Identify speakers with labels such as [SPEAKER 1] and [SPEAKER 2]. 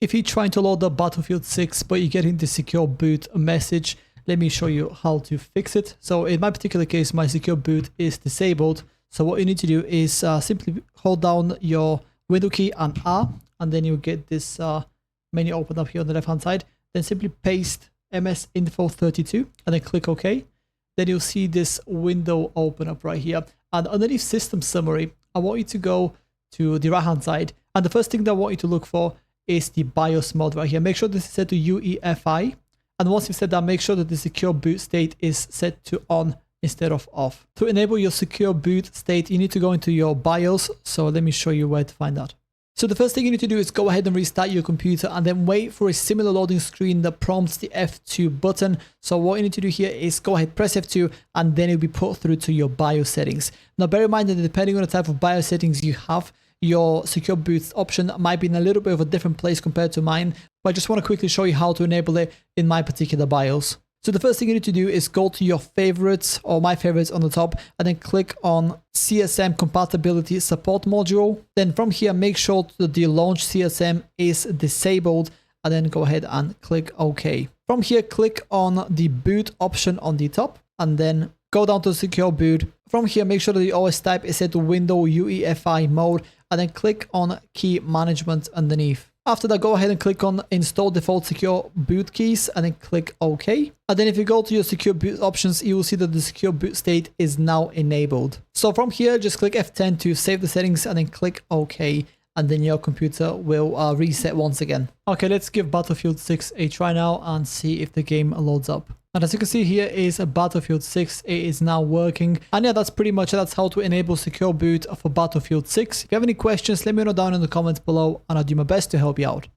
[SPEAKER 1] If you're trying to load the Battlefield 6 but you're getting the secure boot message, let me show you how to fix it. So in my particular case, my secure boot is disabled. So what you need to do is simply hold down your window key and R, and then you'll get this menu open up here on the left hand side. Then simply paste msinfo32 and then click OK. Then you'll see this window open up right here. And underneath system summary, I want you to go to the right hand side. And the first thing that I want you to look for is the BIOS mode right here. Make sure this is set to UEFI. And once you've set that, make sure that the secure boot state is set to on instead of off. To enable your secure boot state, you need to go into your BIOS. So let me show you where to find that. So the first thing you need to do is go ahead and restart your computer and then wait for a similar loading screen that prompts the F2 button. So what you need to do here is go ahead, press F2, and then it'll be put through to your BIOS settings. Now bear in mind that depending on the type of BIOS settings you have, your secure boot option might be in a little bit of a different place compared to mine, but I just want to quickly show you how to enable it in my particular BIOS. So the first thing you need to do is go to your favorites or my favorites on the top and then click on CSM compatibility support module. Then from here, make sure that the launch CSM is disabled and then go ahead and click OK. From here, click on the boot option on the top and then go down to secure boot. From here, make sure that the OS type is set to Windows UEFI mode and then click on key management underneath. After that, go ahead and click on install default secure boot keys and then click OK. And then if you go to your secure boot options, you will see that the secure boot state is now enabled. So from here, just click F10 to save the settings and then click OK. And then your computer will reset once again. Okay, let's give Battlefield 6 a try now and see if the game loads up. And as you can see, here is a Battlefield 6. It is now working. And yeah, that's pretty much it. That's how to enable secure boot for Battlefield 6. If you have any questions, let me know down in the comments below and I'll do my best to help you out.